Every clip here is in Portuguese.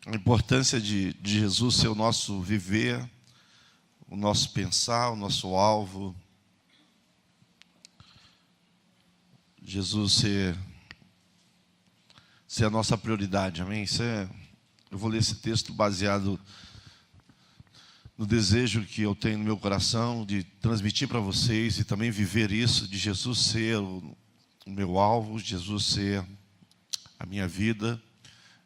a importância de Jesus ser o nosso viver, o nosso pensar, o nosso alvo. Jesus ser a nossa prioridade, amém? Eu vou ler esse texto baseado no desejo que eu tenho no meu coração de transmitir para vocês e também viver isso, de Jesus ser o meu alvo, Jesus ser a minha vida,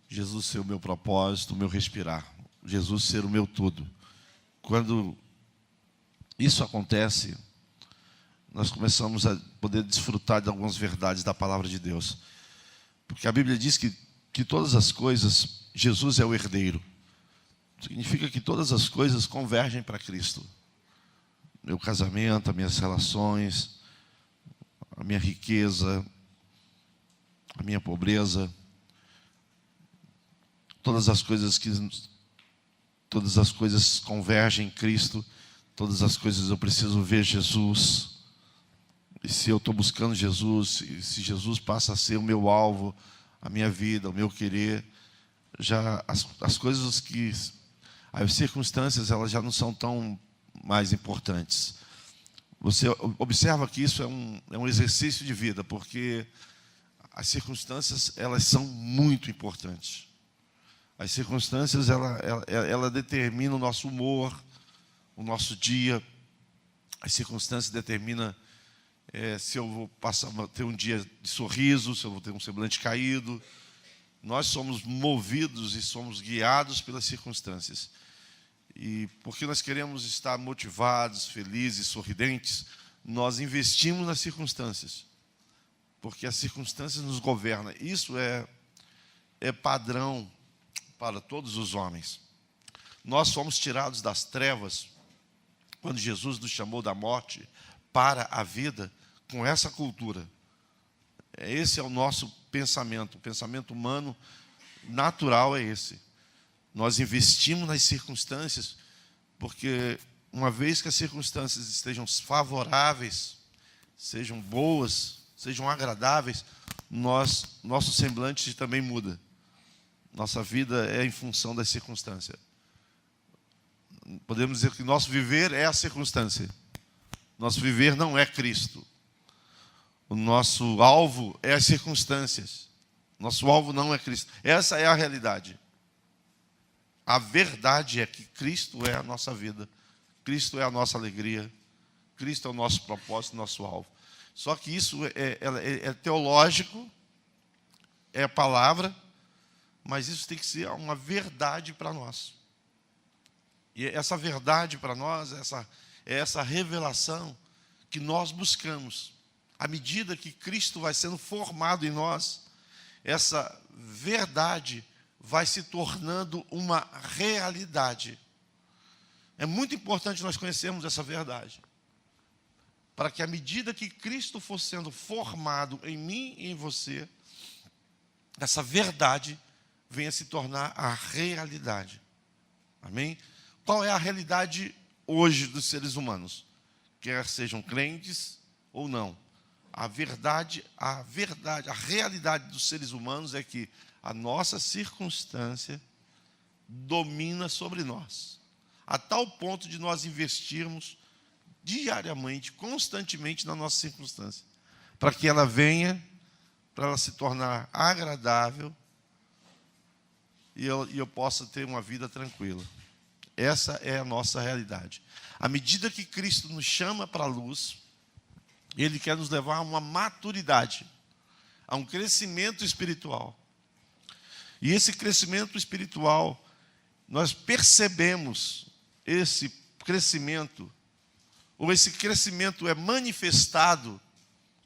Jesus ser o meu propósito, o meu respirar, Jesus ser o meu tudo. Quando isso acontece, nós começamos a poder desfrutar de algumas verdades da palavra de Deus. Porque a Bíblia diz que todas as coisas, Jesus é o herdeiro. Significa que todas as coisas convergem para Cristo. Meu casamento, as minhas relações, a minha riqueza, a minha pobreza, todas as coisas convergem em Cristo, todas as coisas eu preciso ver Jesus. E se eu estou buscando Jesus, e se Jesus passa a ser o meu alvo, a minha vida, o meu querer, já as coisas as circunstâncias, elas já não são tão mais importantes. Você observa que isso é um exercício de vida, porque as circunstâncias, elas são muito importantes. As circunstâncias, ela determina o nosso humor, o nosso dia. As circunstâncias determinam se eu vou ter um dia de sorriso, se eu vou ter um semblante caído. Nós somos movidos e somos guiados pelas circunstâncias. E porque nós queremos estar motivados, felizes, sorridentes, nós investimos nas circunstâncias. Porque as circunstâncias nos governam. Isso é padrão para todos os homens. Nós fomos tirados das trevas, quando Jesus nos chamou da morte para a vida, com essa cultura. Esse é o nosso pensamento. O pensamento humano natural é esse. Nós investimos nas circunstâncias, porque uma vez que as circunstâncias estejam favoráveis, sejam boas, sejam agradáveis, nosso semblante também muda. Nossa vida é em função das circunstâncias. Podemos dizer que nosso viver é a circunstância. Nosso viver não é Cristo. O nosso alvo é as circunstâncias. Nosso alvo não é Cristo. Essa é a realidade. A verdade é que Cristo é a nossa vida. Cristo é a nossa alegria. Cristo é o nosso propósito, nosso alvo. Só que isso é teológico, é a palavra, mas isso tem que ser uma verdade para nós. E essa verdade para nós, essa revelação que nós buscamos. À medida que Cristo vai sendo formado em nós, essa verdade vai se tornando uma realidade. É muito importante nós conhecermos essa verdade. Para que à medida que Cristo for sendo formado em mim e em você, essa verdade venha se tornar a realidade. Amém? Qual é a realidade hoje dos seres humanos? Quer sejam crentes ou não. A realidade dos seres humanos é que a nossa circunstância domina sobre nós, a tal ponto de nós investirmos diariamente, constantemente na nossa circunstância, para que ela venha, para ela se tornar agradável e eu possa ter uma vida tranquila. Essa é a nossa realidade. À medida que Cristo nos chama para a luz, Ele quer nos levar a uma maturidade, a um crescimento espiritual. E esse crescimento espiritual, nós percebemos esse crescimento, ou esse crescimento é manifestado.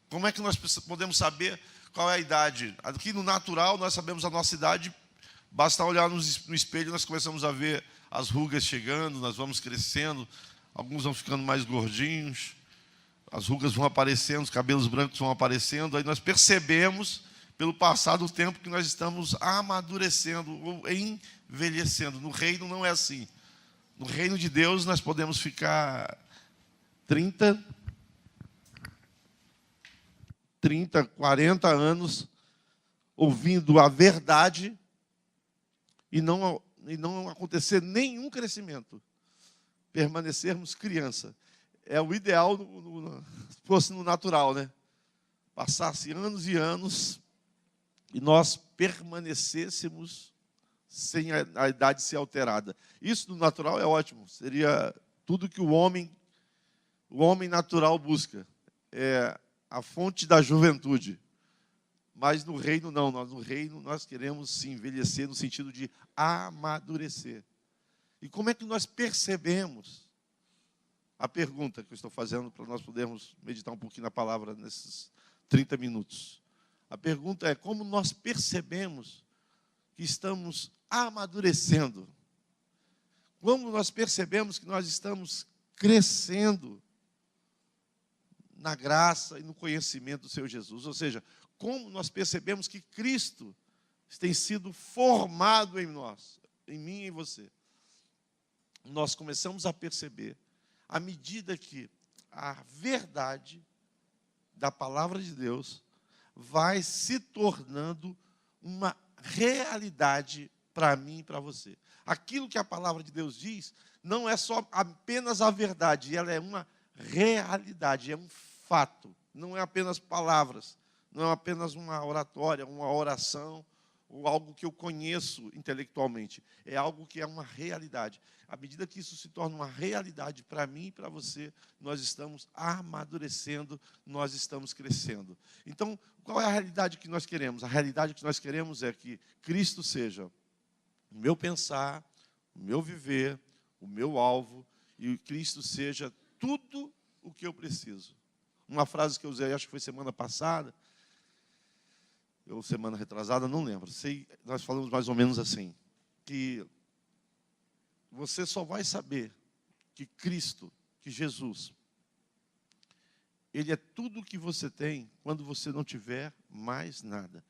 Como é que nós podemos saber qual é a idade? Aqui no natural nós sabemos a nossa idade, basta olhar no espelho, nós começamos a ver as rugas chegando, nós vamos crescendo, alguns vão ficando mais gordinhos, as rugas vão aparecendo, os cabelos brancos vão aparecendo, aí nós percebemos, pelo passar do tempo, que nós estamos amadurecendo ou envelhecendo. No reino não é assim. No reino de Deus nós podemos ficar 30, 40 anos ouvindo a verdade e não acontecer nenhum crescimento, permanecermos criança. É o ideal se fosse no natural, né? Passasse anos e anos e nós permanecêssemos sem a idade ser alterada. Isso no natural é ótimo. Seria tudo que o homem natural busca. É a fonte da juventude. Mas no reino não. No reino nós queremos se envelhecer no sentido de amadurecer. E como é que nós percebemos? A pergunta que eu estou fazendo para nós podermos meditar um pouquinho na palavra nesses 30 minutos. A pergunta é como nós percebemos que estamos amadurecendo. Como nós percebemos que nós estamos crescendo na graça e no conhecimento do Senhor Jesus. Ou seja, como nós percebemos que Cristo tem sido formado em nós, em mim e em você. Nós começamos a perceber, à medida que a verdade da palavra de Deus vai se tornando uma realidade para mim e para você. Aquilo que a palavra de Deus diz não é só apenas a verdade, ela é uma realidade, é um fato, não é apenas palavras, não é apenas uma oratória, uma oração, ou algo que eu conheço intelectualmente, é algo que é uma realidade. À medida que isso se torna uma realidade para mim e para você, nós estamos amadurecendo, nós estamos crescendo. Então, qual é a realidade que nós queremos? A realidade que nós queremos é que Cristo seja o meu pensar, o meu viver, o meu alvo, e Cristo seja tudo o que eu preciso. Uma frase que eu usei, acho que foi semana passada, ou semana retrasada, não lembro. Nós falamos mais ou menos assim, que você só vai saber que Cristo, que Jesus, Ele é tudo o que você tem quando você não tiver mais nada.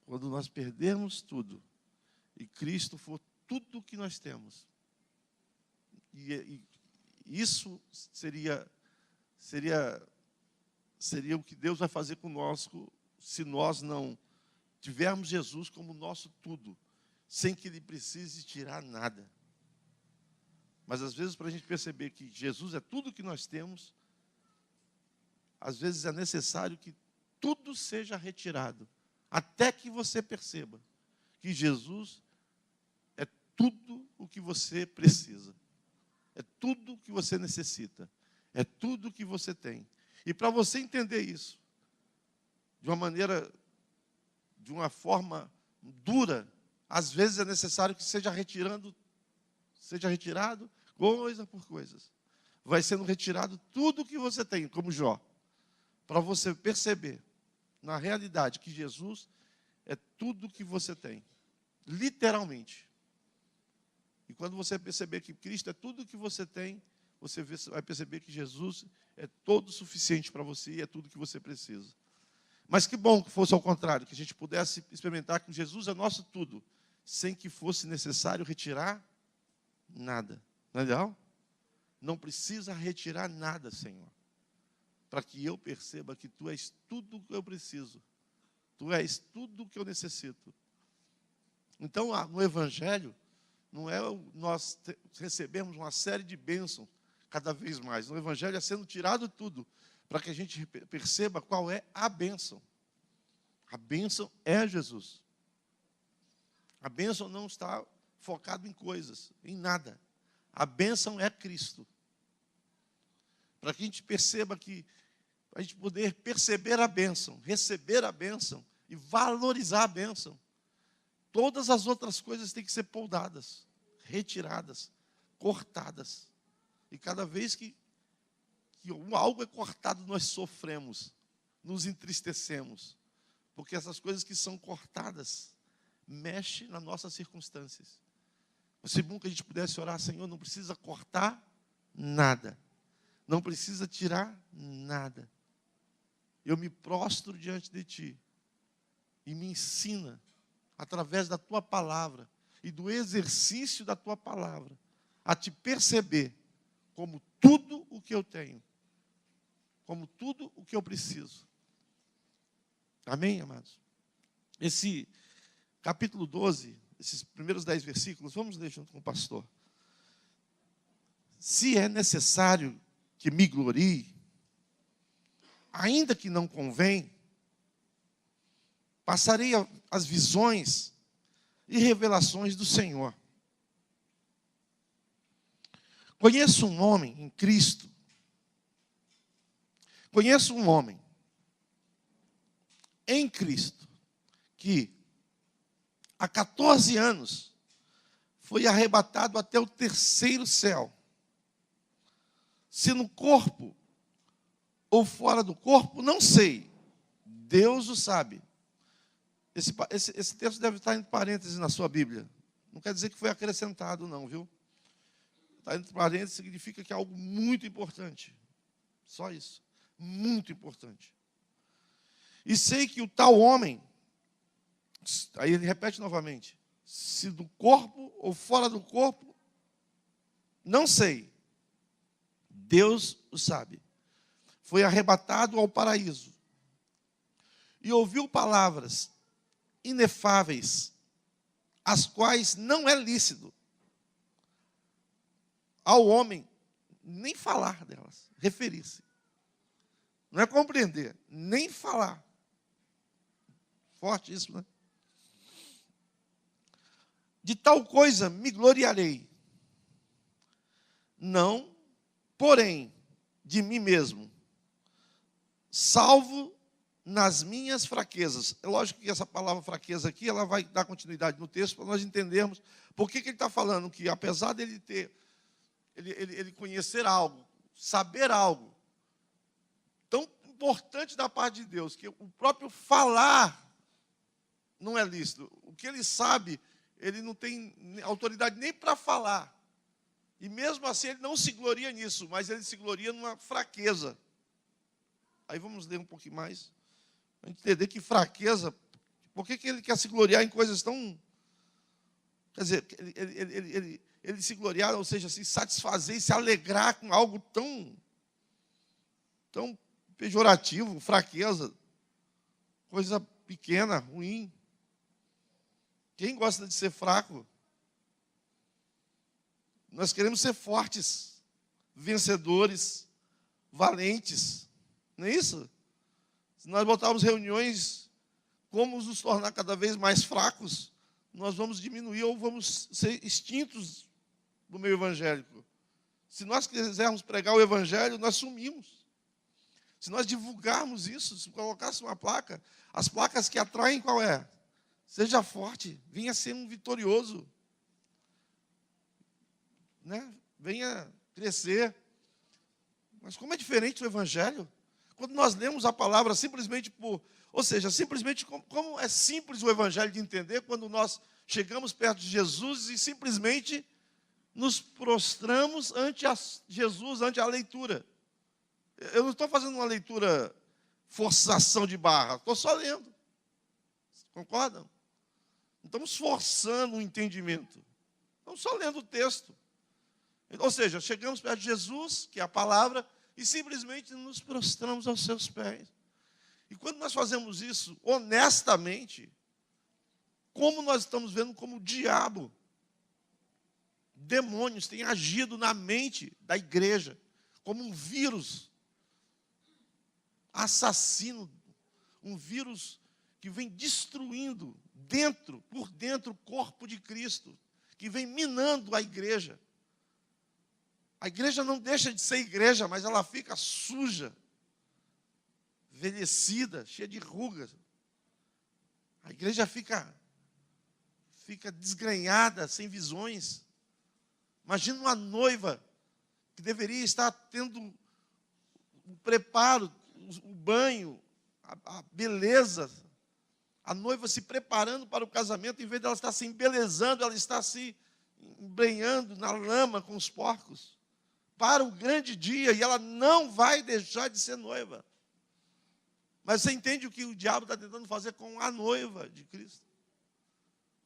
Quando nós perdermos tudo e Cristo for tudo o que nós temos. E isso seria o que Deus vai fazer conosco se nós não tivermos Jesus como nosso tudo, sem que Ele precise tirar nada. Mas às vezes, para a gente perceber que Jesus é tudo o que nós temos, às vezes é necessário que tudo seja retirado, até que você perceba que Jesus é tudo o que você precisa, é tudo o que você necessita, é tudo o que você tem. E para você entender isso, de uma forma dura, às vezes é necessário que seja retirado coisa por coisa. Vai sendo retirado tudo o que você tem, como Jó, para você perceber, na realidade, que Jesus é tudo o que você tem, literalmente. E quando você perceber que Cristo é tudo o que você tem, você vai perceber que Jesus é todo suficiente para você e é tudo que você precisa. Mas que bom que fosse ao contrário, que a gente pudesse experimentar que Jesus é nosso tudo, sem que fosse necessário retirar nada. Não é legal? Não precisa retirar nada, Senhor, para que eu perceba que Tu és tudo o que eu preciso. Tu és tudo o que eu necessito. Então, no Evangelho, não é nós recebemos uma série de bênçãos cada vez mais. No Evangelho é sendo tirado tudo, para que a gente perceba qual é a bênção. A bênção é Jesus. A bênção não está focada em coisas, em nada. A bênção é Cristo. Para que a gente perceba que, para a gente poder perceber a bênção, receber a bênção e valorizar a bênção, todas as outras coisas têm que ser podadas, retiradas, cortadas. E cada vez que algo é cortado, nós sofremos, nos entristecemos, porque essas coisas que são cortadas mexem nas nossas circunstâncias. Seria bom que a gente pudesse orar, Senhor, não precisa cortar nada, não precisa tirar nada. Eu me prostro diante de Ti e me ensina, através da Tua palavra e do exercício da Tua palavra, a Te perceber como tudo o que eu tenho, como tudo o que eu preciso. Amém, amados? capítulo 12, esses primeiros 10 versículos, vamos ler junto com o pastor. Se é necessário que me glorie, ainda que não convém, passarei as visões e revelações do Senhor. Conheço um homem em Cristo. Conheço um homem em Cristo que há 14 anos foi arrebatado até o terceiro céu. Se no corpo ou fora do corpo, não sei. Deus o sabe. Esse texto deve estar entre parênteses na sua Bíblia. Não quer dizer que foi acrescentado, não, viu? Está entre parênteses significa que é algo muito importante. Só isso. Muito importante. E sei que o tal homem, aí ele repete novamente, se do corpo ou fora do corpo, não sei. Deus o sabe. Foi arrebatado ao paraíso e ouviu palavras inefáveis, as quais não é lícito ao homem nem falar delas, referir-se. Não é compreender, nem falar. Forte isso, né? De tal coisa me gloriarei. Não, porém, de mim mesmo, salvo nas minhas fraquezas. É lógico que essa palavra fraqueza aqui, ela vai dar continuidade no texto para nós entendermos por que ele está falando que, apesar dele ter, ele conhecer algo, saber algo tão importante da parte de Deus, que o próprio falar não é lícito. O que ele sabe, ele não tem autoridade nem para falar. E mesmo assim ele não se gloria nisso, mas ele se gloria numa fraqueza. Aí vamos ler um pouquinho mais, para entender que fraqueza, por que ele quer se gloriar em coisas tão... Quer dizer, ele se gloriar, ou seja, se satisfazer e se alegrar com algo tão pejorativo, fraqueza, coisa pequena, ruim. Quem gosta de ser fraco? Nós queremos ser fortes, vencedores, valentes. Não é isso? Se nós botarmos reuniões, como nos tornar cada vez mais fracos, nós vamos diminuir ou vamos ser extintos do meio evangélico. Se nós quisermos pregar o evangelho, nós sumimos. Se nós divulgarmos isso, se colocássemos uma placa, as placas que atraem qual é? Seja forte, venha ser um vitorioso. Né? Venha crescer. Mas como é diferente do evangelho? Quando nós lemos a palavra simplesmente ou seja, simplesmente como é simples o evangelho de entender quando nós chegamos perto de Jesus e simplesmente nos prostramos ante Jesus, ante a leitura. Eu não estou fazendo uma leitura forçação de barra, estou só lendo. Concordam? Não estamos forçando o entendimento. Estamos só lendo o texto. Ou seja, chegamos perto de Jesus, que é a palavra, e simplesmente nos prostramos aos seus pés. E quando nós fazemos isso honestamente, como nós estamos vendo como o diabo, demônios têm agido na mente da igreja, como um vírus assassino, um vírus que vem destruindo por dentro o corpo de Cristo, que vem minando a igreja. A igreja não deixa de ser igreja, mas ela fica suja, envelhecida, cheia de rugas. A igreja fica desgrenhada, sem visões. Imagina uma noiva que deveria estar tendo o preparo, o banho, a beleza. A noiva se preparando para o casamento, em vez de ela estar se embelezando, ela está se embrenhando na lama com os porcos. Para o grande dia, e ela não vai deixar de ser noiva. Mas você entende o que o diabo está tentando fazer com a noiva de Cristo?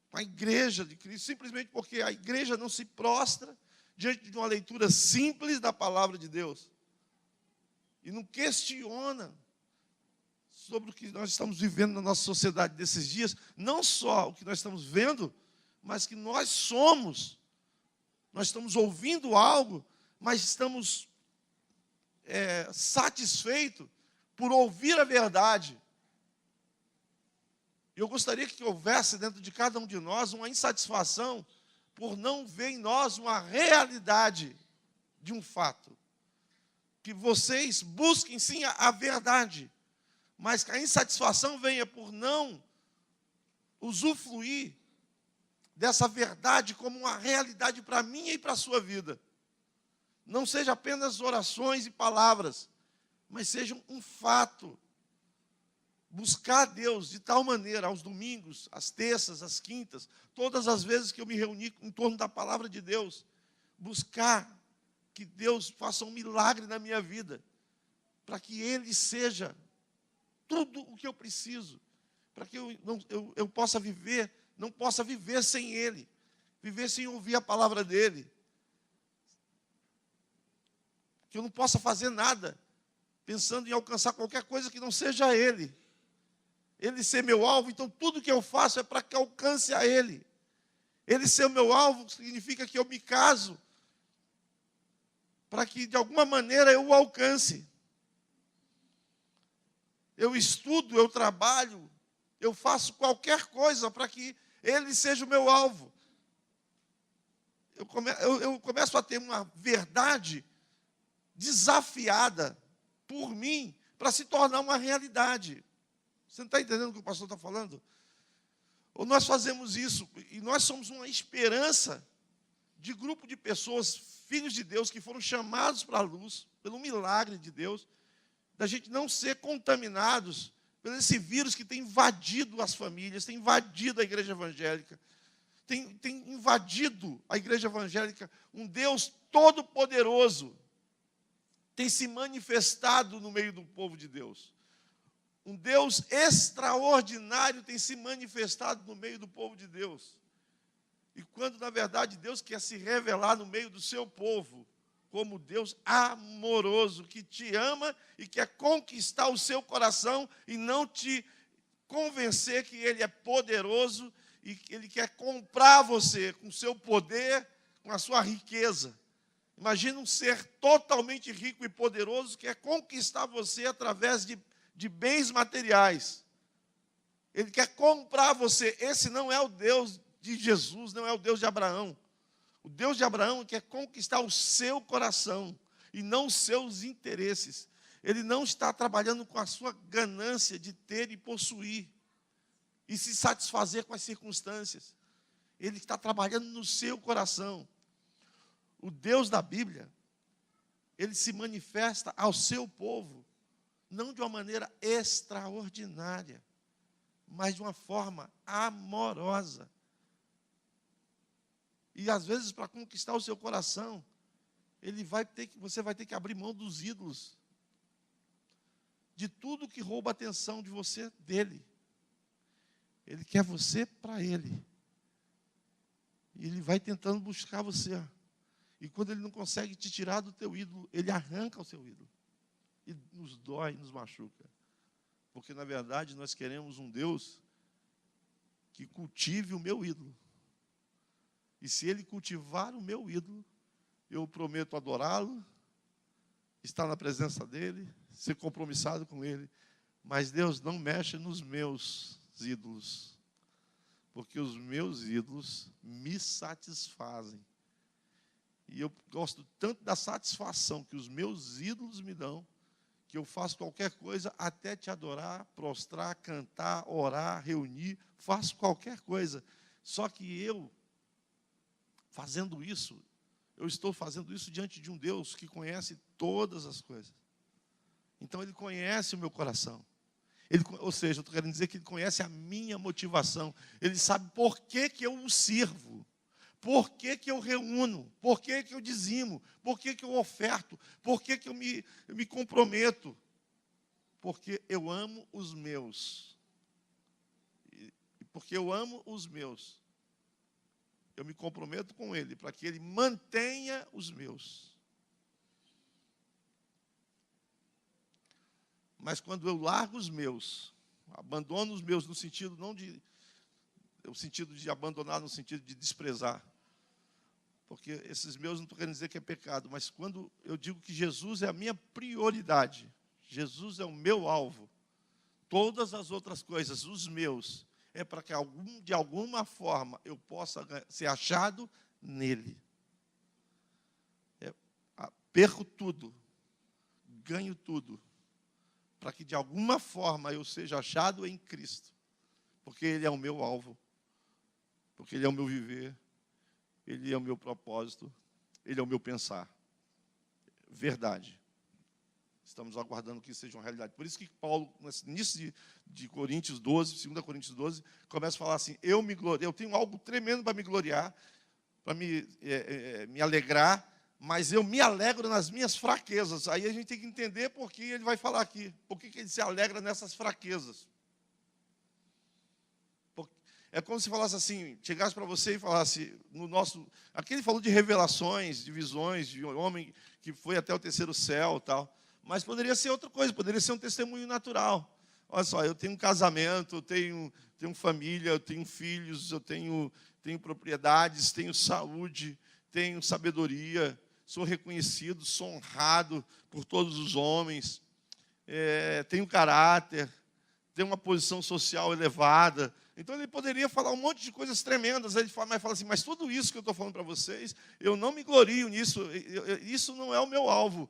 Com a igreja de Cristo, simplesmente porque a igreja não se prostra diante de uma leitura simples da palavra de Deus. E não questiona sobre o que nós estamos vivendo na nossa sociedade desses dias, não só o que nós estamos vendo, mas que nós somos. Nós estamos ouvindo algo, mas estamos satisfeitos por ouvir a verdade. Eu gostaria que houvesse dentro de cada um de nós uma insatisfação por não ver em nós uma realidade de um fato. Que vocês busquem sim a verdade, mas que a insatisfação venha por não usufruir dessa verdade como uma realidade para mim e para a sua vida. Não seja apenas orações e palavras, mas seja um fato. Buscar a Deus de tal maneira, aos domingos, às terças, às quintas, todas as vezes que eu me reuni em torno da palavra de Deus, buscar que Deus faça um milagre na minha vida, para que Ele seja tudo o que eu preciso, para que eu possa viver, não possa viver sem Ele, viver sem ouvir a palavra dEle, que eu não possa fazer nada, pensando em alcançar qualquer coisa que não seja Ele. Ele ser meu alvo, então tudo que eu faço é para que alcance a Ele. Ele ser o meu alvo significa que eu me caso, para que de alguma maneira eu o alcance. Eu estudo, eu trabalho, eu faço qualquer coisa para que Ele seja o meu alvo. Eu começo a ter uma verdade desafiada por mim para se tornar uma realidade. Você não está entendendo o que o pastor está falando? Ou nós fazemos isso, e nós somos uma esperança de grupo de pessoas, filhos de Deus, que foram chamados para a luz, pelo milagre de Deus, da gente não ser contaminados por esse vírus que tem invadido as famílias, tem invadido a igreja evangélica, tem invadido a igreja evangélica, um Deus todo-poderoso tem se manifestado no meio do povo de Deus. Um Deus extraordinário tem se manifestado no meio do povo de Deus. E quando, na verdade, Deus quer se revelar no meio do seu povo, como Deus amoroso, que te ama e quer conquistar o seu coração e não te convencer que Ele é poderoso e que Ele quer comprar você com o seu poder, com a sua riqueza. Imagina um ser totalmente rico e poderoso que quer conquistar você através de bens materiais. Ele quer comprar você. Esse não é o Deus de Jesus, não é o Deus de Abraão. O Deus de Abraão quer conquistar o seu coração e não os seus interesses. Ele não está trabalhando com a sua ganância de ter e possuir e se satisfazer com as circunstâncias. Ele está trabalhando no seu coração. O Deus da Bíblia, Ele se manifesta ao seu povo não de uma maneira extraordinária, mas de uma forma amorosa. E às vezes, para conquistar o seu coração, você vai ter que abrir mão dos ídolos, de tudo que rouba a atenção de você dele. Ele quer você para ele. E ele vai tentando buscar você. E quando ele não consegue te tirar do teu ídolo, ele arranca o seu ídolo. E nos dói, nos machuca. Porque, na verdade, nós queremos um Deus que cultive o meu ídolo. E se Ele cultivar o meu ídolo, eu prometo adorá-lo, estar na presença dEle, ser compromissado com Ele. Mas Deus não mexe nos meus ídolos. Porque os meus ídolos me satisfazem. E eu gosto tanto da satisfação que os meus ídolos me dão, que eu faço qualquer coisa até te adorar, prostrar, cantar, orar, reunir, faço qualquer coisa. Só que eu, fazendo isso, eu estou fazendo isso diante de um Deus que conhece todas as coisas. Então Ele conhece o meu coração. Ou seja, eu estou querendo dizer que Ele conhece a minha motivação. Ele sabe por que eu o sirvo. Por que eu reúno? Por que eu dizimo? Por que eu oferto? Por que eu me comprometo? Porque eu amo os meus. E porque eu amo os meus, eu me comprometo com Ele, para que Ele mantenha os meus. Mas quando eu largo os meus, abandono os meus no sentido não de o sentido de abandonar no sentido de desprezar. Porque esses meus não estou querendo dizer que é pecado, mas quando eu digo que Jesus é a minha prioridade, Jesus é o meu alvo, todas as outras coisas, os meus, é para que de alguma forma eu possa ser achado nele. Perco tudo, ganho tudo, para que de alguma forma eu seja achado em Cristo, porque Ele é o meu alvo, porque Ele é o meu viver, Ele é o meu propósito, Ele é o meu pensar. Verdade. Estamos aguardando que isso seja uma realidade. Por isso que Paulo, no início de Coríntios 12, 2 Coríntios 12, começa a falar assim, eu tenho algo tremendo para me gloriar, para me alegrar, mas eu me alegro nas minhas fraquezas. Aí a gente tem que entender por que ele vai falar aqui, por que ele se alegra nessas fraquezas. É como se falasse assim, chegasse para você e falasse, aqui ele falou de revelações, de visões, de um homem que foi até o terceiro céu e tal, mas poderia ser outra coisa, poderia ser um testemunho natural. Olha só, eu tenho um casamento, eu tenho família, eu tenho filhos, eu tenho propriedades, tenho saúde, tenho sabedoria, sou reconhecido, sou honrado por todos os homens, tenho caráter, tenho uma posição social elevada. Então ele poderia falar um monte de coisas tremendas. Ele fala assim, mas tudo isso que eu estou falando para vocês, eu não me glorio nisso, isso não é o meu alvo.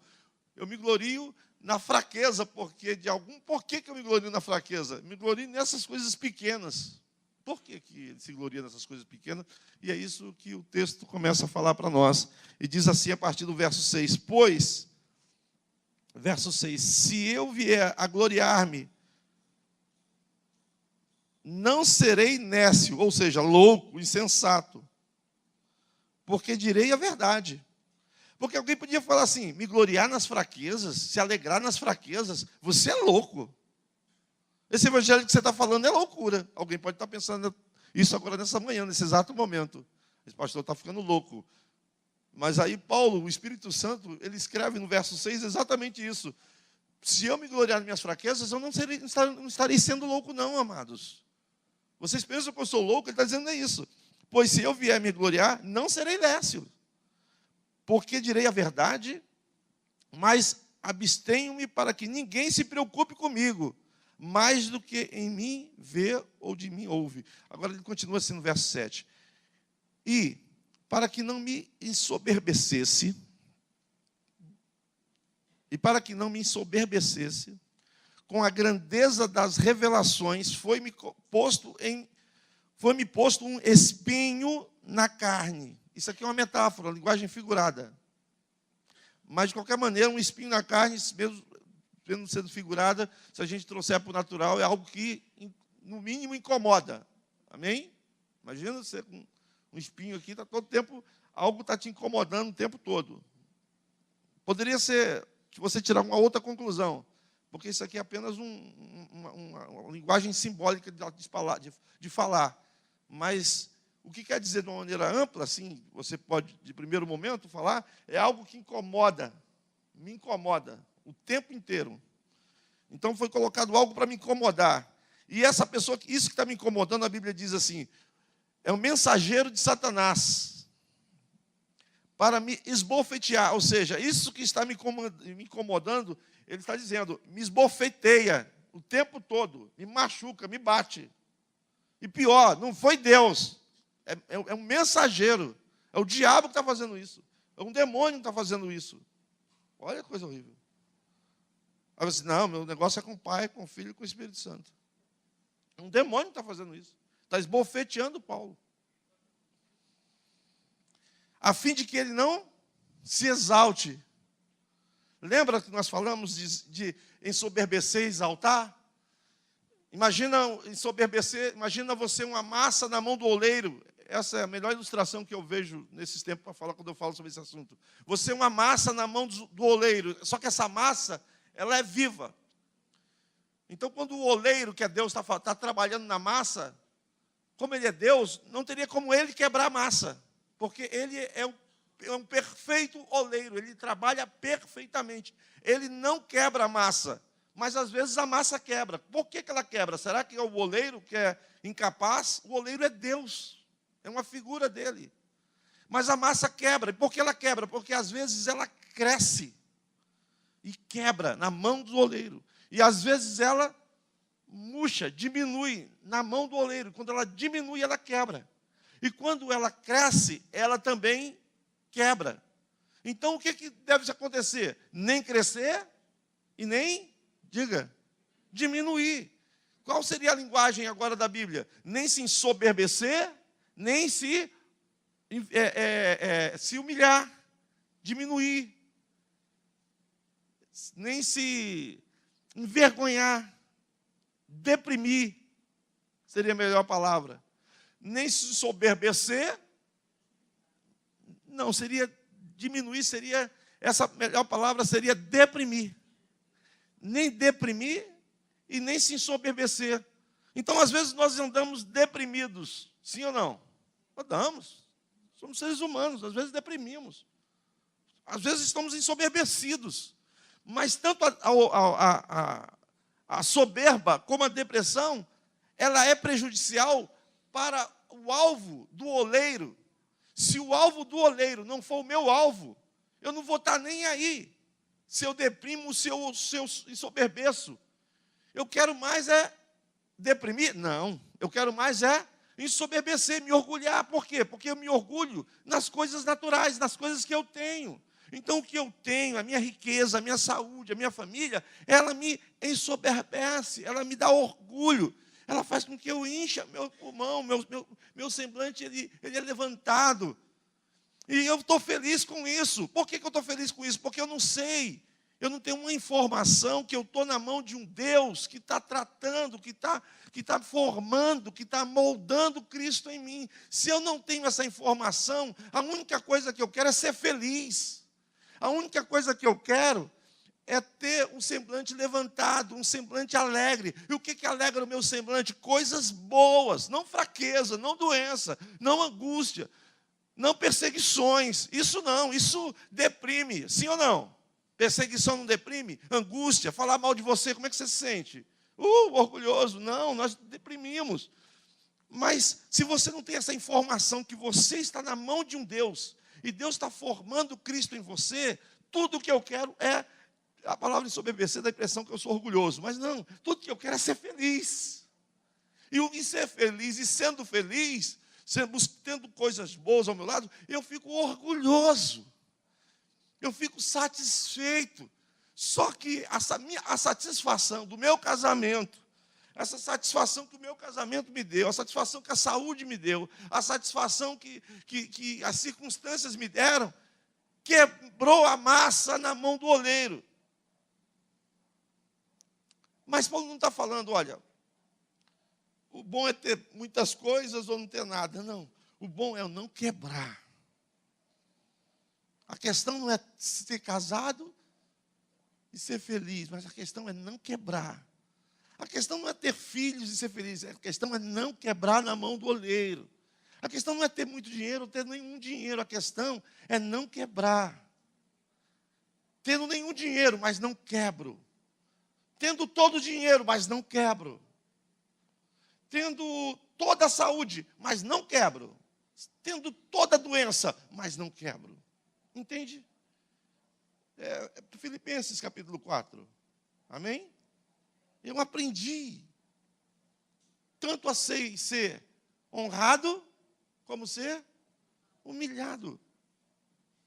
Eu me glorio na fraqueza, por que que eu me glorio na fraqueza? Me glorio nessas coisas pequenas. Por que ele se gloria nessas coisas pequenas? E é isso que o texto começa a falar para nós. E diz assim a partir do verso 6, verso 6, se eu vier a gloriar-me, não serei nécio, ou seja, louco, insensato, porque direi a verdade. Porque alguém podia falar assim, me gloriar nas fraquezas, se alegrar nas fraquezas, você é louco. Esse evangelho que você está falando é loucura. Alguém pode estar pensando isso agora nessa manhã, nesse exato momento. Esse pastor está ficando louco. Mas aí Paulo, o Espírito Santo, ele escreve no verso 6 exatamente isso. Se eu me gloriar nas minhas fraquezas, eu não estarei sendo louco não, amados. Vocês pensam que eu sou louco? Ele está dizendo isso. Pois se eu vier me gloriar, não serei nécio. Porque direi a verdade, mas abstenho-me para que ninguém se preocupe comigo, mais do que em mim vê ou de mim ouve. Agora ele continua assim no verso 7. E, para que não me ensoberbecesse, com a grandeza das revelações, foi-me posto um espinho na carne. Isso aqui é uma metáfora, uma linguagem figurada. Mas, de qualquer maneira, um espinho na carne, mesmo sendo figurada, se a gente trouxer para o natural, é algo que, no mínimo, incomoda. Amém? Imagina você com um espinho aqui, está todo tempo, algo está te incomodando o tempo todo. Poderia ser que você tirar uma outra conclusão, porque isso aqui é apenas uma linguagem simbólica de falar. Mas o que quer dizer de uma maneira ampla, assim, você pode, de primeiro momento, falar, é algo que incomoda, me incomoda o tempo inteiro. Então foi colocado algo para me incomodar. E essa pessoa, isso que está me incomodando, a Bíblia diz assim, é um mensageiro de Satanás, para me esbofetear, ou seja, isso que está me incomodando, ele está dizendo, me esbofeteia o tempo todo, me machuca, me bate. E pior, não foi Deus, é um mensageiro, é o diabo que está fazendo isso, é um demônio que está fazendo isso. Olha que coisa horrível. Aí você, não, meu negócio é com o Pai, com o Filho e com o Espírito Santo. É um demônio que está fazendo isso, está esbofeteando Paulo. A fim de que ele não se exalte. Lembra que nós falamos de ensoberbecer e exaltar? Imagina imagina você uma massa na mão do oleiro. Essa é a melhor ilustração que eu vejo nesses tempos para falar quando eu falo sobre esse assunto. Você é uma massa na mão do oleiro, só que essa massa, ela é viva. Então, quando o oleiro, que é Deus, está trabalhando na massa, como ele é Deus, não teria como ele quebrar a massa, porque ele é um perfeito oleiro, ele trabalha perfeitamente. Ele não quebra a massa, mas às vezes a massa quebra. Por que ela quebra? Será que é o oleiro que é incapaz? O oleiro é Deus, é uma figura dele. Mas a massa quebra. E por que ela quebra? Porque às vezes ela cresce e quebra na mão do oleiro. E às vezes ela murcha, diminui na mão do oleiro. Quando ela diminui, ela quebra. E quando ela cresce, ela também quebra. Então o que deve acontecer? Nem crescer e nem, diga, diminuir. Qual seria a linguagem agora da Bíblia? Nem se ensoberbecer, nem se humilhar, diminuir, nem se envergonhar, deprimir, seria a melhor palavra. Nem se ensoberbecer, não, seria diminuir, seria, essa melhor palavra seria deprimir. Nem deprimir e nem se ensoberbecer. Então, às vezes, nós andamos deprimidos, sim ou não? Andamos. Somos seres humanos, às vezes deprimimos. Às vezes estamos ensoberbecidos. Mas tanto a soberba como a depressão, ela é prejudicial para o alvo do oleiro. Se o alvo do oleiro não for o meu alvo, eu não vou estar nem aí. Se eu deprimo, se eu ensoberbeço. Eu quero mais é deprimir? Não. Eu quero mais é ensoberbecer, me orgulhar. Por quê? Porque eu me orgulho nas coisas naturais, nas coisas que eu tenho. Então, o que eu tenho, a minha riqueza, a minha saúde, a minha família, ela me ensoberbece, ela me dá orgulho. Ela faz com que eu encha meu pulmão, meu semblante, ele é levantado. E eu estou feliz com isso. Por que eu estou feliz com isso? Porque eu não sei. Eu não tenho uma informação que eu estou na mão de um Deus que está tratando, que está formando, que está moldando Cristo em mim. Se eu não tenho essa informação, a única coisa que eu quero é ser feliz. A única coisa que eu quero é ter um semblante levantado, um semblante alegre. E o que alegra o meu semblante? Coisas boas, não fraqueza, não doença, não angústia, não perseguições. Isso não, isso deprime, sim ou não? Perseguição não deprime? Angústia, falar mal de você, como é que você se sente? Orgulhoso. Não, nós deprimimos. Mas se você não tem essa informação que você está na mão de um Deus, e Deus está formando Cristo em você, tudo o que eu quero é, a palavra ensoberbecer dá a impressão que eu sou orgulhoso, mas não, tudo que eu quero é ser feliz. E ser feliz, e sendo feliz, tendo coisas boas ao meu lado, eu fico orgulhoso. Eu fico satisfeito. Só que a satisfação do meu casamento, essa satisfação que o meu casamento me deu, a satisfação que a saúde me deu, a satisfação que as circunstâncias me deram, quebrou a massa na mão do oleiro. Mas Paulo não está falando, olha, o bom é ter muitas coisas ou não ter nada. Não, o bom é eu não quebrar. A questão não é ser casado e ser feliz, mas a questão é não quebrar. A questão não é ter filhos e ser feliz, a questão é não quebrar na mão do oleiro. A questão não é ter muito dinheiro ou ter nenhum dinheiro, a questão é não quebrar. Tendo nenhum dinheiro, mas não quebro. Tendo todo o dinheiro, mas não quebro. Tendo toda a saúde, mas não quebro. Tendo toda a doença, mas não quebro. Entende? Filipenses capítulo 4. Amém? Eu aprendi tanto a ser honrado, como ser humilhado.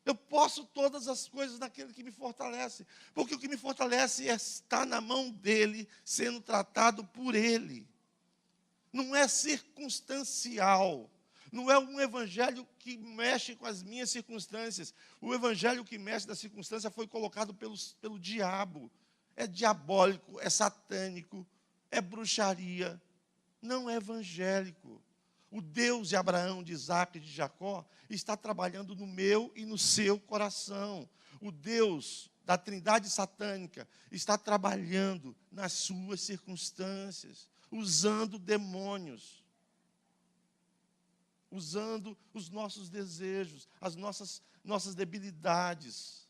Eu posso todas as coisas naquele que me fortalece. Porque o que me fortalece é estar na mão dele, sendo tratado por ele. Não é circunstancial. Não é um evangelho que mexe com as minhas circunstâncias. O evangelho que mexe da circunstância foi colocado pelo diabo. É diabólico, é satânico, é bruxaria. Não é evangélico. O Deus de Abraão, de Isaac e de Jacó está trabalhando no meu e no seu coração. O Deus da trindade satânica está trabalhando nas suas circunstâncias, usando demônios, usando os nossos desejos, as nossas debilidades,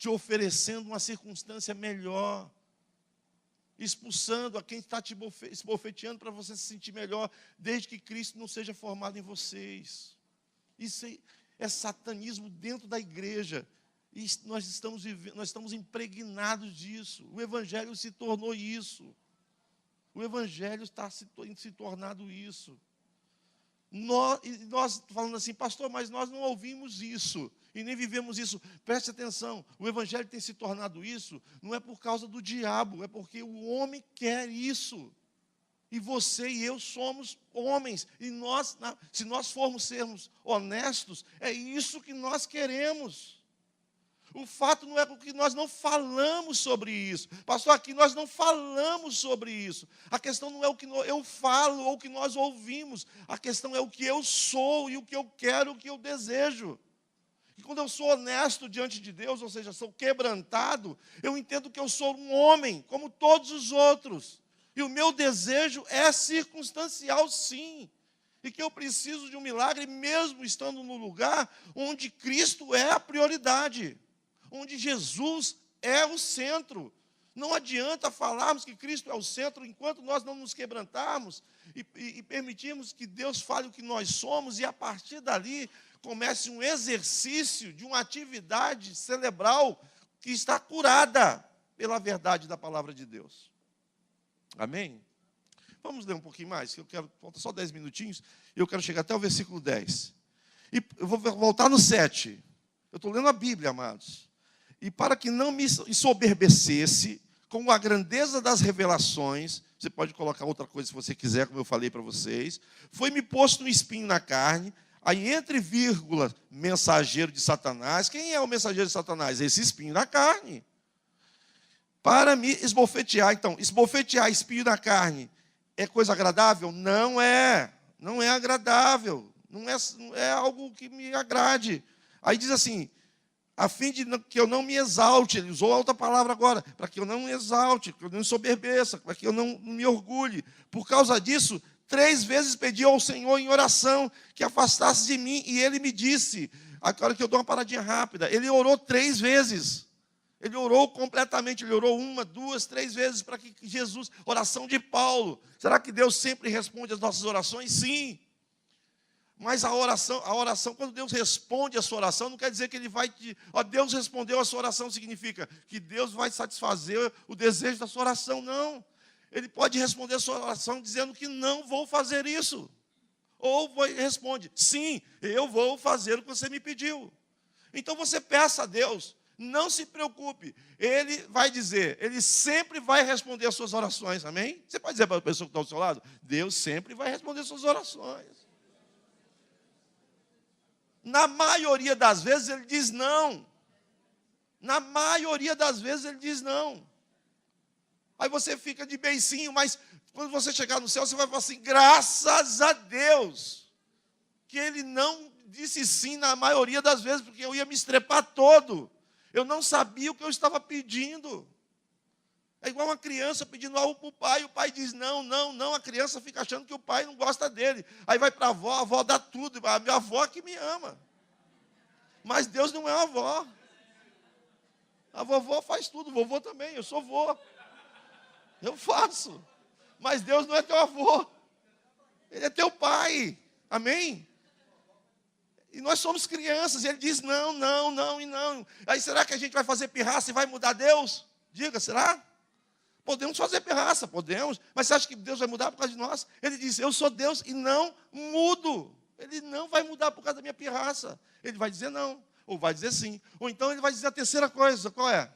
te oferecendo uma circunstância melhor, expulsando a quem está te esbofeteando para você se sentir melhor, desde que Cristo não seja formado em vocês. Isso é satanismo dentro da igreja. E nós estamos impregnados disso. O Evangelho se tornou isso. O Evangelho está se tornado isso. Nós falando assim, pastor, mas nós não ouvimos isso e nem vivemos isso. Preste atenção, o Evangelho tem se tornado isso, não é por causa do diabo, é porque o homem quer isso. E você e eu somos homens. E nós, se nós sermos honestos, é isso que nós queremos. O fato não é porque nós não falamos sobre isso. Pastor, aqui nós não falamos sobre isso. A questão não é o que eu falo ou o que nós ouvimos. A questão é o que eu sou e o que eu quero, o que eu desejo. E quando eu sou honesto diante de Deus, ou seja, sou quebrantado, eu entendo que eu sou um homem, como todos os outros. E o meu desejo é circunstancial, sim. E que eu preciso de um milagre, mesmo estando no lugar onde Cristo é a prioridade. Onde Jesus é o centro. Não adianta falarmos que Cristo é o centro enquanto nós não nos quebrantarmos e permitirmos que Deus fale o que nós somos e a partir dali comece um exercício de uma atividade cerebral que está curada pela verdade da palavra de Deus. Amém? Vamos ler um pouquinho mais, que falta só 10 minutinhos, e eu quero chegar até o versículo 10. E eu vou voltar no 7. Eu estou lendo a Bíblia, amados. E para que não me ensoberbecesse com a grandeza das revelações, você pode colocar outra coisa se você quiser, como eu falei para vocês, foi-me posto um espinho na carne, aí entre vírgula, mensageiro de Satanás. Quem é o mensageiro de Satanás? Esse espinho na carne. Para me esbofetear. Então, esbofetear espinho na carne é coisa agradável? Não é. Não é agradável. Não é algo que me agrade. Aí diz assim, a fim de que eu não me exalte, ele usou outra palavra agora, para que eu não me exalte, que eu não me soberbeça, para que eu não me orgulhe. Por causa disso, 3 vezes pedi ao Senhor em oração que afastasse de mim, e ele me disse, agora que eu dou uma paradinha rápida, ele orou 3 vezes. Ele orou completamente, ele orou 1, 2, 3 vezes para que Jesus, oração de Paulo. Será que Deus sempre responde às nossas orações? Sim. Mas a oração, quando Deus responde a sua oração, não quer dizer que Ele vai te... Deus respondeu a sua oração, significa que Deus vai satisfazer o desejo da sua oração. Não. Ele pode responder a sua oração dizendo que não vou fazer isso. Ou responde, sim, eu vou fazer o que você me pediu. Então você peça a Deus, não se preocupe. Ele vai dizer, Ele sempre vai responder as suas orações, amém? Você pode dizer para a pessoa que está ao seu lado, Deus sempre vai responder as suas orações. Na maioria das vezes ele diz não. Na maioria das vezes ele diz não. Aí você fica de beicinho, mas quando você chegar no céu, você vai falar assim, graças a Deus, que ele não disse sim na maioria das vezes, porque eu ia me estrepar todo. Eu não sabia o que eu estava pedindo. É igual uma criança pedindo algo para o pai, e o pai diz não, não, não, a criança fica achando que o pai não gosta dele. Aí vai para a avó dá tudo, a minha avó que me ama. Mas Deus não é uma avó. A vovó faz tudo, o vovô também, eu sou vô. Eu faço. Mas Deus não é teu avô. Ele é teu pai. Amém? E nós somos crianças, e ele diz não, não, não e não. Aí será que a gente vai fazer pirraça e vai mudar Deus? Diga, será? Podemos fazer pirraça, podemos, mas você acha que Deus vai mudar por causa de nós? Ele diz, eu sou Deus e não mudo. Ele não vai mudar por causa da minha pirraça. Ele vai dizer não, ou vai dizer sim. Ou então ele vai dizer a terceira coisa, qual é?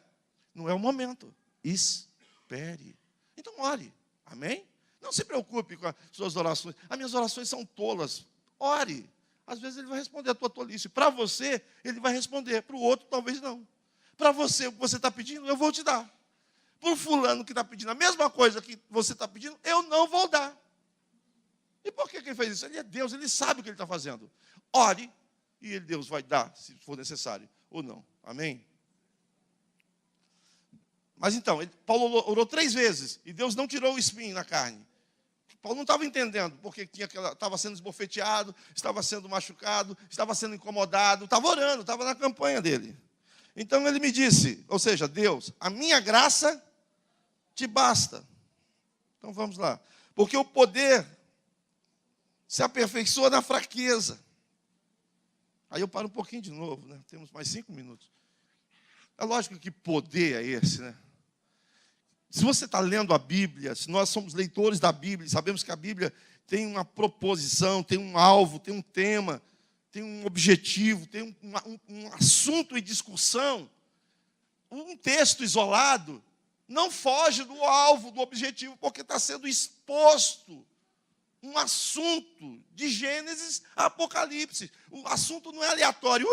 Não é o momento, espere. Então ore, amém? Não se preocupe com as suas orações. As minhas orações são tolas, ore. Às vezes ele vai responder a tua tolice. Para você, ele vai responder, para o outro talvez não. Para você, o que você está pedindo, eu vou te dar. Para o fulano que está pedindo a mesma coisa que você está pedindo, eu não vou dar. E por que ele fez isso? Ele é Deus, ele sabe o que ele está fazendo. Ore, e Deus vai dar, se for necessário, ou não. Amém? Mas então, Paulo orou 3 vezes, e Deus não tirou o espinho na carne. Paulo não estava entendendo, porque estava sendo esbofeteado, estava sendo machucado, estava sendo incomodado, estava orando, estava na campanha dele. Então ele me disse, ou seja, Deus, a minha graça te basta. Então vamos lá. Porque o poder se aperfeiçoa na fraqueza. Aí eu paro um pouquinho de novo, né? Temos mais 5 minutos. É lógico que poder é esse, né? Se você está lendo a Bíblia, se nós somos leitores da Bíblia, sabemos que a Bíblia tem uma proposição, tem um alvo, tem um tema, tem um objetivo, tem um assunto em discussão, um texto isolado não foge do alvo, do objetivo, porque está sendo exposto um assunto de Gênesis a Apocalipse. O assunto não é aleatório.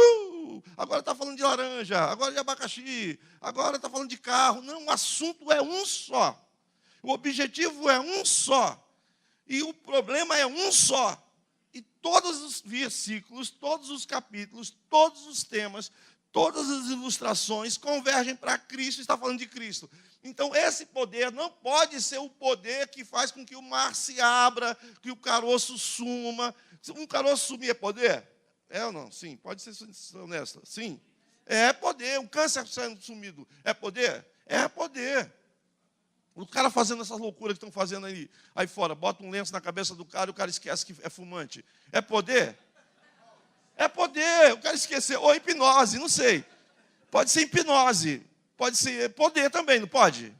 Agora está falando de laranja, agora de abacaxi, agora está falando de carro. Não, o assunto é um só. O objetivo é um só. E o problema é um só. E todos os versículos, todos os capítulos, todos os temas, todas as ilustrações convergem para Cristo, está falando de Cristo. Então, esse poder não pode ser o poder que faz com que o mar se abra, que o caroço suma. Um caroço sumir é poder? É ou não? Sim. Pode ser honesta? Sim. É poder. O câncer sendo sumido é poder? É poder. O cara fazendo essas loucuras que estão fazendo aí fora, bota um lenço na cabeça do cara e o cara esquece que é fumante. É poder? É poder. O cara esqueceu. Ou hipnose, não sei. Pode ser hipnose. Pode ser poder também, não pode?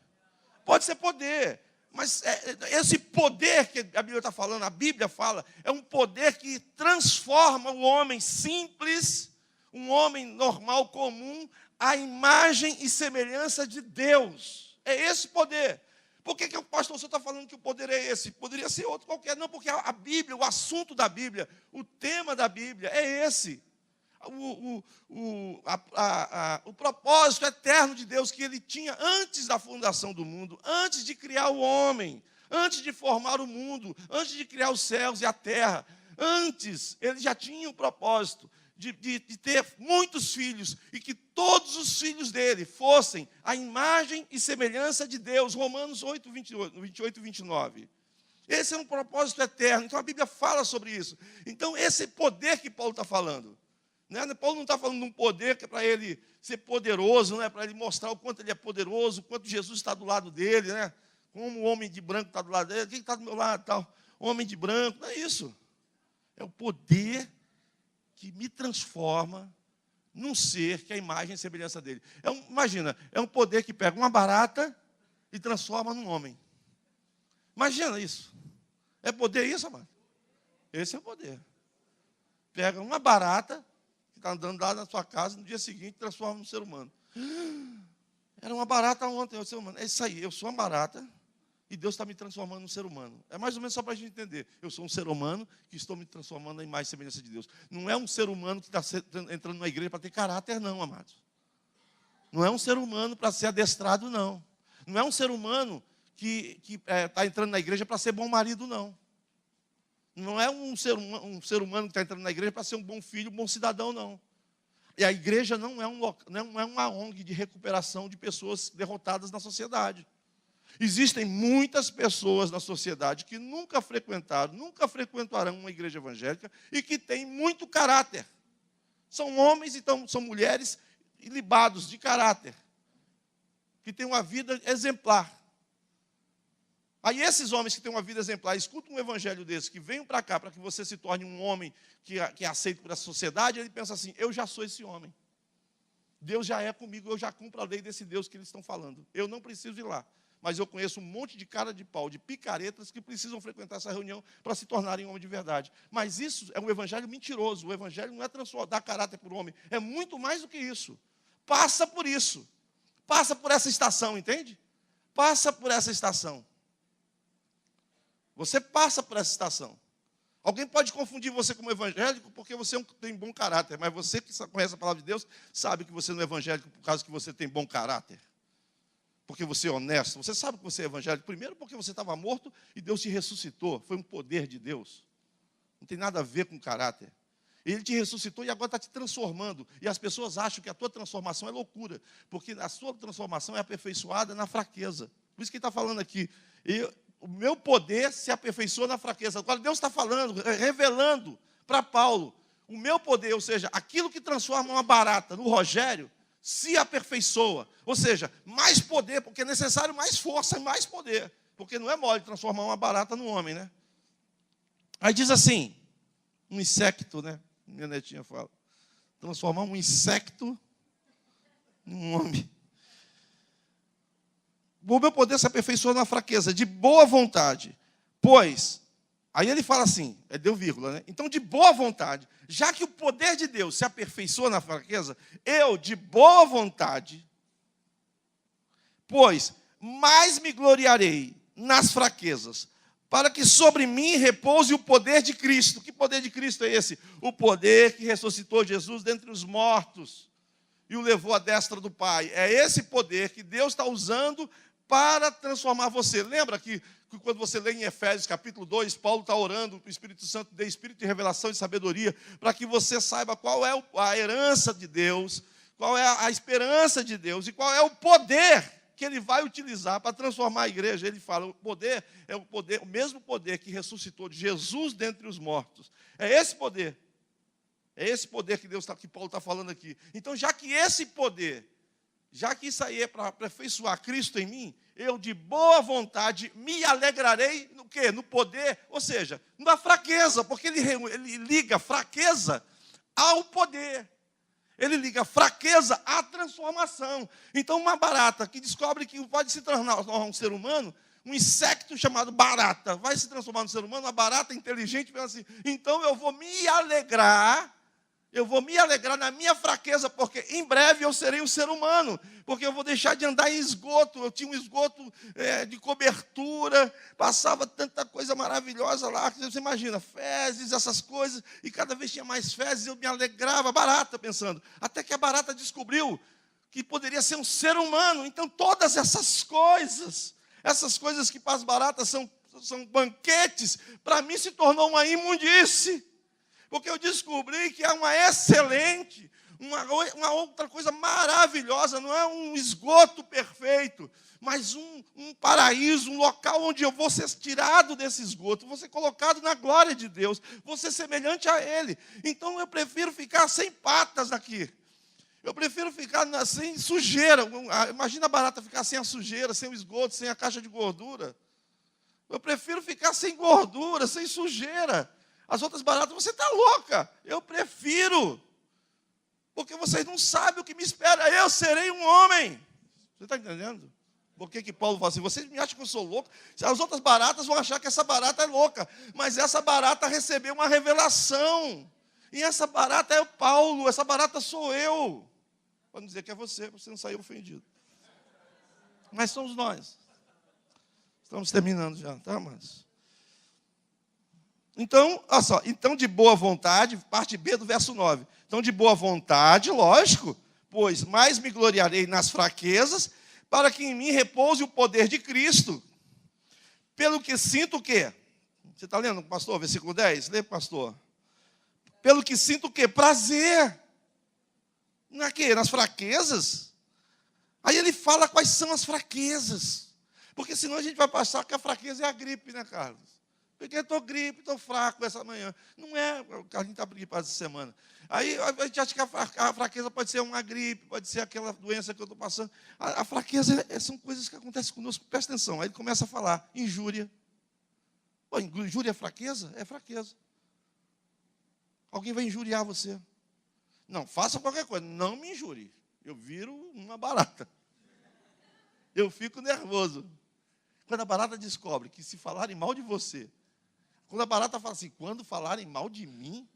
Pode ser poder. Mas esse poder que a Bíblia está falando, a Bíblia fala, é um poder que transforma o homem simples, um homem normal, comum, à imagem e semelhança de Deus. É esse poder. Por que o pastor está falando que o poder é esse? Poderia ser outro qualquer. Não, porque a Bíblia, o assunto da Bíblia, o tema da Bíblia é esse. O propósito eterno de Deus que Ele tinha antes da fundação do mundo, antes de criar o homem, antes de formar o mundo, antes de criar os céus e a terra. Antes, Ele já tinha o propósito de ter muitos filhos e que todos os filhos dele fossem a imagem e semelhança de Deus. Romanos 8, 28 e 29. Esse é um propósito eterno. Então a Bíblia fala sobre isso. Então esse poder que Paulo está falando, né? Paulo não está falando de um poder que é para ele ser poderoso, né? Para ele mostrar o quanto ele é poderoso, o quanto Jesus está do lado dele, né? Como o homem de branco está do lado dele, quem está do meu lado, tal, homem de branco, não é isso. É o poder que me transforma num ser que é a imagem e semelhança dele. Imagina, é um poder que pega uma barata e transforma num homem. Imagina isso. É poder isso, amado? Esse é o poder. Pega uma barata que está andando lá na sua casa, no dia seguinte transforma num ser humano. Era uma barata ontem, eu ser humano. É isso aí, eu sou uma barata e Deus está me transformando num ser humano. É mais ou menos só para a gente entender. Eu sou um ser humano que estou me transformando em imagem e semelhança de Deus. Não é um ser humano que está entrando na igreja para ter caráter, não, amados. Não é um ser humano para ser adestrado, não. Não é um ser humano que está entrando na igreja para ser bom marido, não. Não é um ser humano que está entrando na igreja para ser um bom filho, um bom cidadão, não. E a igreja não é uma ONG de recuperação de pessoas derrotadas na sociedade. Existem muitas pessoas na sociedade que nunca frequentaram, nunca frequentarão uma igreja evangélica e que têm muito caráter. São homens, então, são mulheres ilibados de caráter, que têm uma vida exemplar. Aí esses homens que têm uma vida exemplar, escutam um evangelho desse, que venham para cá, para que você se torne um homem que é aceito por essa sociedade, ele pensa assim, eu já sou esse homem. Deus já é comigo, eu já cumpro a lei desse Deus que eles estão falando. Eu não preciso ir lá. Mas eu conheço um monte de cara de pau, de picaretas, que precisam frequentar essa reunião para se tornarem homem de verdade. Mas isso é um evangelho mentiroso. O evangelho não é dar caráter para o homem. É muito mais do que isso. Passa por isso. Passa por essa estação, entende? Passa por essa estação. Você passa por essa estação. Alguém pode confundir você como evangélico porque você tem bom caráter. Mas você que conhece a palavra de Deus sabe que você não é evangélico por causa que você tem bom caráter. Porque você é honesto. Você sabe que você é evangélico. Primeiro porque você estava morto e Deus te ressuscitou. Foi um poder de Deus. Não tem nada a ver com caráter. Ele te ressuscitou e agora está te transformando. E as pessoas acham que a tua transformação é loucura. Porque a sua transformação é aperfeiçoada na fraqueza. Por isso que ele está falando aqui. O meu poder se aperfeiçoa na fraqueza. Agora Deus está falando, revelando para Paulo. O meu poder, ou seja, aquilo que transforma uma barata no Rogério, se aperfeiçoa. Ou seja, mais poder, porque é necessário mais força e mais poder. Porque não é mole transformar uma barata num homem, né? Aí diz assim, um insecto, né? Minha netinha fala. Transformar um insecto num homem. O meu poder se aperfeiçoa na fraqueza, de boa vontade. Pois, aí ele fala assim, deu vírgula, né? Então, de boa vontade, já que o poder de Deus se aperfeiçoa na fraqueza, eu, de boa vontade, pois, mais me gloriarei nas fraquezas, para que sobre mim repouse o poder de Cristo. Que poder de Cristo é esse? O poder que ressuscitou Jesus dentre os mortos e o levou à destra do Pai. É esse poder que Deus está usando para transformar você. Lembra que quando você lê em Efésios capítulo 2, Paulo está orando para o Espírito Santo dê espírito de revelação e sabedoria, para que você saiba qual é a herança de Deus, qual é a esperança de Deus e qual é o poder que ele vai utilizar para transformar a igreja. Ele fala, o poder é o mesmo poder que ressuscitou Jesus dentre os mortos. É esse poder. É esse poder que Paulo está falando aqui. Então, já que esse poder, já que isso aí é para aperfeiçoar Cristo em mim, eu de boa vontade me alegrarei no quê? No poder, ou seja, na fraqueza, porque ele liga fraqueza ao poder. Ele liga fraqueza à transformação. Então, uma barata que descobre que pode se tornar um ser humano, um inseto chamado barata, vai se transformar num ser humano, uma barata inteligente, pensa assim, então eu vou me alegrar na minha fraqueza, porque em breve eu serei um ser humano, porque eu vou deixar de andar em esgoto. Eu tinha um esgoto de cobertura, passava tanta coisa maravilhosa lá, que você imagina, fezes, essas coisas, e cada vez tinha mais fezes, eu me alegrava, barata, pensando, até que a barata descobriu que poderia ser um ser humano. Então todas essas coisas que para as baratas são banquetes, para mim se tornou uma imundície. Porque eu descobri que é uma excelente, uma outra coisa maravilhosa, não é um esgoto perfeito, mas um paraíso, um local onde eu vou ser tirado desse esgoto, vou ser colocado na glória de Deus, vou ser semelhante a Ele. Então eu prefiro ficar sem patas aqui. Eu prefiro ficar sem sujeira. Imagina a barata ficar sem a sujeira, sem o esgoto, sem a caixa de gordura. Eu prefiro ficar sem gordura, sem sujeira. As outras baratas, você está louca. Eu prefiro. Porque vocês não sabem o que me espera. Eu serei um homem. Você está entendendo? Por que Paulo fala assim? Vocês me acham que eu sou louco? As outras baratas vão achar que essa barata é louca. Mas essa barata recebeu uma revelação. E essa barata é o Paulo. Essa barata sou eu. Pode dizer que é você não sair ofendido. Mas somos nós. Estamos terminando já, tá, mas... Então, olha só, então de boa vontade, parte B do verso 9. Então, de boa vontade, lógico, pois mais me gloriarei nas fraquezas, para que em mim repouse o poder de Cristo. Pelo que sinto o quê? Você está lendo, pastor, versículo 10? Lê, pastor. Pelo que sinto o quê? Prazer. Na quê? Nas fraquezas? Aí ele fala quais são as fraquezas. Porque senão a gente vai passar que a fraqueza é a gripe, né, Carlos? Porque eu estou gripe, estou fraco essa manhã. Não é, o Carlinhos está gripado essa semana. Aí a gente acha que a fraqueza pode ser uma gripe, pode ser aquela doença que eu estou passando. A fraqueza são coisas que acontecem conosco. Presta atenção. Aí ele começa a falar, injúria. Pô, injúria é fraqueza? É fraqueza. Alguém vai injuriar você. Não, faça qualquer coisa, não me injure. Eu viro uma barata. Eu fico nervoso. Quando a barata descobre que se falarem mal de você, quando a barata fala assim, quando falarem mal de mim,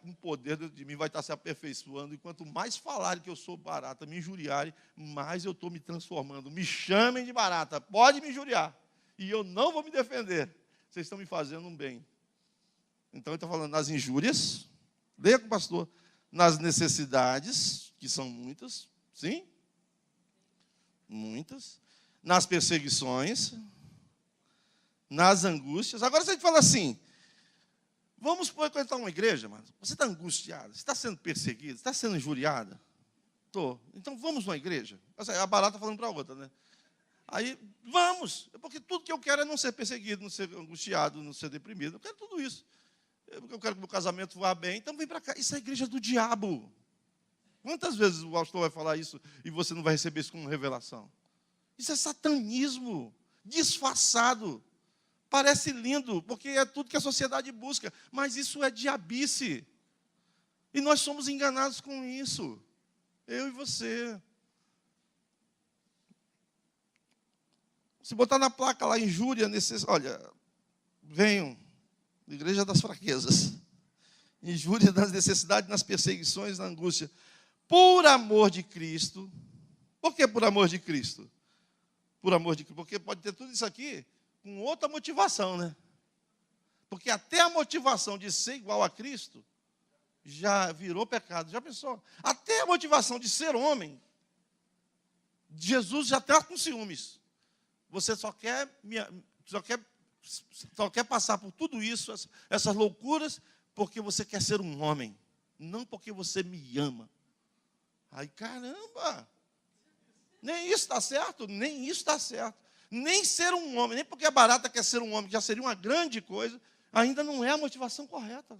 um poder de mim vai estar se aperfeiçoando. E quanto mais falarem que eu sou barata, me injuriarem, mais eu estou me transformando. Me chamem de barata, pode me injuriar. E eu não vou me defender. Vocês estão me fazendo um bem. Então ele está falando nas injúrias, leia com o pastor, nas necessidades, que são muitas, sim? Muitas. Nas perseguições, nas angústias. Agora, se a gente fala assim, vamos frequentar uma igreja, mas você está angustiado, você está sendo perseguido, você está sendo injuriada? Estou. Então, vamos numa igreja? A barata falando para a outra, né? Aí, vamos, porque tudo que eu quero é não ser perseguido, não ser angustiado, não ser deprimido. Eu quero tudo isso. Eu quero que o meu casamento vá bem, então vem para cá. Isso é a igreja do diabo. Quantas vezes o pastor vai falar isso e você não vai receber isso como revelação? Isso é satanismo disfarçado. Parece lindo, porque é tudo que a sociedade busca, mas isso é diabice. E nós somos enganados com isso. Eu e você. Se botar na placa lá, injúria, olha, venham, igreja das fraquezas. Injúria nas necessidades, nas perseguições, na angústia. Por amor de Cristo. Por que por amor de Cristo? Por amor de Cristo. Porque pode ter tudo isso aqui com outra motivação, né? Porque até a motivação de ser igual a Cristo já virou pecado. Já pensou? Até a motivação de ser homem, Jesus já está com ciúmes. Você só quer passar por tudo isso, essas loucuras, porque você quer ser um homem, não porque você me ama. Ai, caramba! Nem isso está certo, nem isso está certo. Nem ser um homem, nem porque a barata quer ser um homem, que já seria uma grande coisa, ainda não é a motivação correta.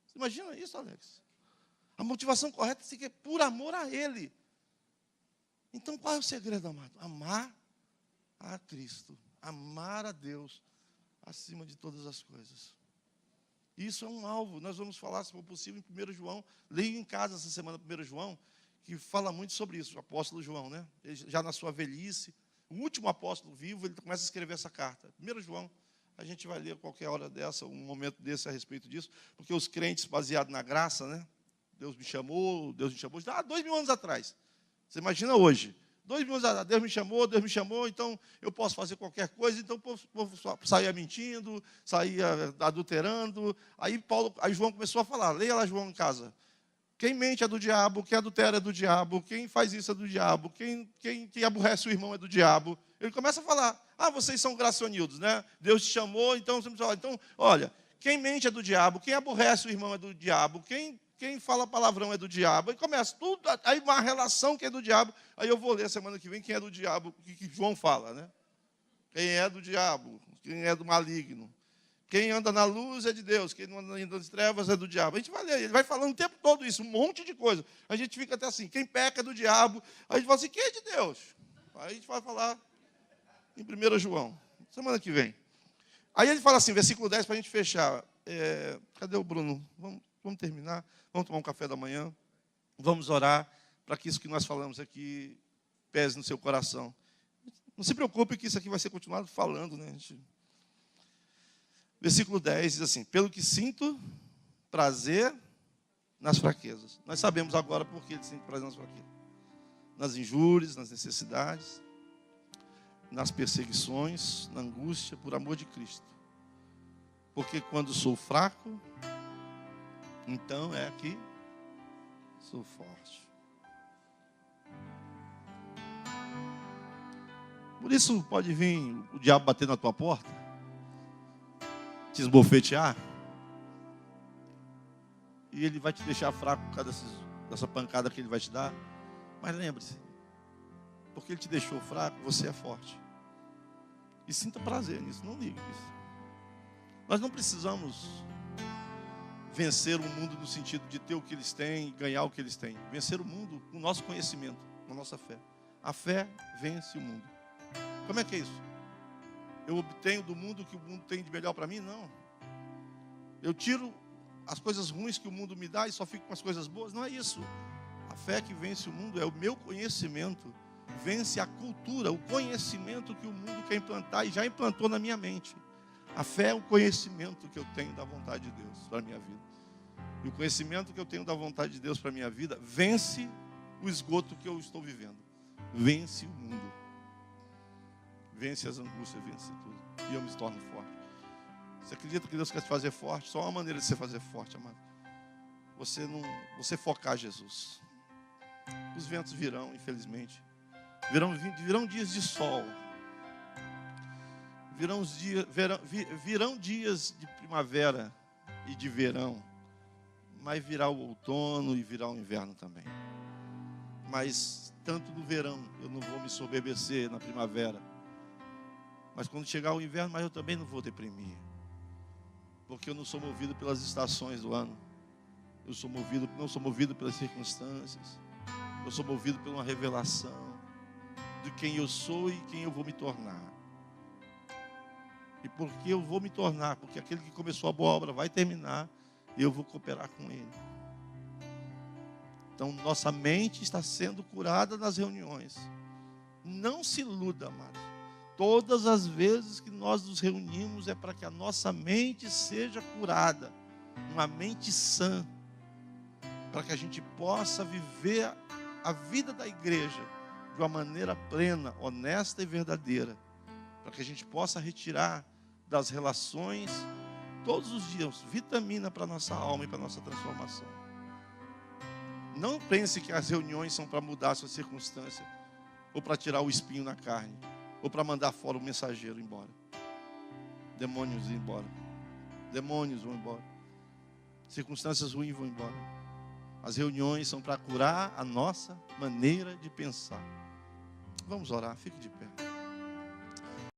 Você imagina isso, Alex? A motivação correta é por amor a Ele. Então, qual é o segredo, amado? Amar a Cristo, amar a Deus acima de todas as coisas. Isso é um alvo. Nós vamos falar, se for possível, em 1 João. Leio em casa essa semana 1 João, que fala muito sobre isso, o apóstolo João, né? Ele, já na sua velhice, o último apóstolo vivo, ele começa a escrever essa carta. 1 João, a gente vai ler qualquer hora dessa, um momento desse a respeito disso, porque os crentes baseados na graça, né? Deus me chamou, 2.000 anos atrás. Você imagina hoje. 2.000 anos atrás, Deus me chamou, então eu posso fazer qualquer coisa, então o povo saía mentindo, saía adulterando. Aí João começou a falar, leia lá João em casa. Quem mente é do diabo, quem adultera é do diabo, quem faz isso é do diabo, quem aborrece o irmão é do diabo. Ele começa a falar, vocês são gracionildos, né? Deus te chamou, então olha, quem mente é do diabo, quem aborrece o irmão é do diabo, quem fala palavrão é do diabo. Aí começa tudo, aí uma relação que é do diabo. Aí eu vou ler semana que vem quem é do diabo, o que João fala, né? Quem é do diabo, quem é do maligno. Quem anda na luz é de Deus, quem não anda nas trevas é do diabo. A gente vai ler, ele vai falando o tempo todo isso, um monte de coisa. A gente fica até assim, quem peca é do diabo. Aí a gente fala assim, quem é de Deus? Aí a gente vai falar em 1 João, semana que vem. Aí ele fala assim, versículo 10, para a gente fechar. Cadê o Bruno? Vamos terminar, vamos tomar um café da manhã, vamos orar para que isso que nós falamos aqui pese no seu coração. Não se preocupe que isso aqui vai ser continuado falando, né? Versículo 10 diz assim, pelo que sinto prazer nas fraquezas. Nós sabemos agora por que ele sente prazer nas fraquezas. Nas injúrias, nas necessidades, nas perseguições, na angústia, por amor de Cristo. Porque quando sou fraco, então é que sou forte. Por isso pode vir o diabo bater na tua porta, te esbofetear, e ele vai te deixar fraco por causa dessa pancada que ele vai te dar. Mas lembre-se, porque ele te deixou fraco, você é forte. E sinta prazer nisso, não ligue nisso. Nós não precisamos vencer o mundo no sentido de ter o que eles têm e ganhar o que eles têm. Vencer o mundo com o nosso conhecimento, com a nossa fé. A fé vence o mundo. Como é que é isso? Eu obtenho do mundo o que o mundo tem de melhor para mim? Não. Eu tiro as coisas ruins que o mundo me dá e só fico com as coisas boas? Não é isso. A fé que vence o mundo é o meu conhecimento. Vence a cultura, o conhecimento que o mundo quer implantar e já implantou na minha mente. A fé é o conhecimento que eu tenho da vontade de Deus para a minha vida. E o conhecimento que eu tenho da vontade de Deus para a minha vida vence o esgoto que eu estou vivendo. Vence o mundo. Vence as angústias, vence tudo. E eu me torno forte. Você acredita que Deus quer te fazer forte? Só uma maneira de você fazer forte, amado. Você focar Jesus. Os ventos virão, infelizmente. Virão dias de sol. Virão dias de primavera e de verão. Mas virá o outono e virá o inverno também. Mas tanto no verão eu não vou me soberbecer na primavera. Mas quando chegar o inverno, mas eu também não vou deprimir. Porque eu não sou movido pelas estações do ano. Eu sou movido, não sou movido pelas circunstâncias. Eu sou movido por uma revelação de quem eu sou e quem eu vou me tornar. E por que eu vou me tornar? Porque aquele que começou a boa obra vai terminar e eu vou cooperar com ele. Então, nossa mente está sendo curada nas reuniões. Não se iluda, amado. Todas as vezes que nós nos reunimos é para que a nossa mente seja curada. Uma mente sã. Para que a gente possa viver a vida da igreja de uma maneira plena, honesta e verdadeira. Para que a gente possa retirar das relações, todos os dias, vitamina para a nossa alma e para a nossa transformação. Não pense que as reuniões são para mudar a sua circunstância, ou para tirar o espinho na carne, ou para mandar fora o mensageiro embora. Demônios vão embora. Demônios vão embora. Circunstâncias ruins vão embora. As reuniões são para curar a nossa maneira de pensar. Vamos orar, fique de pé.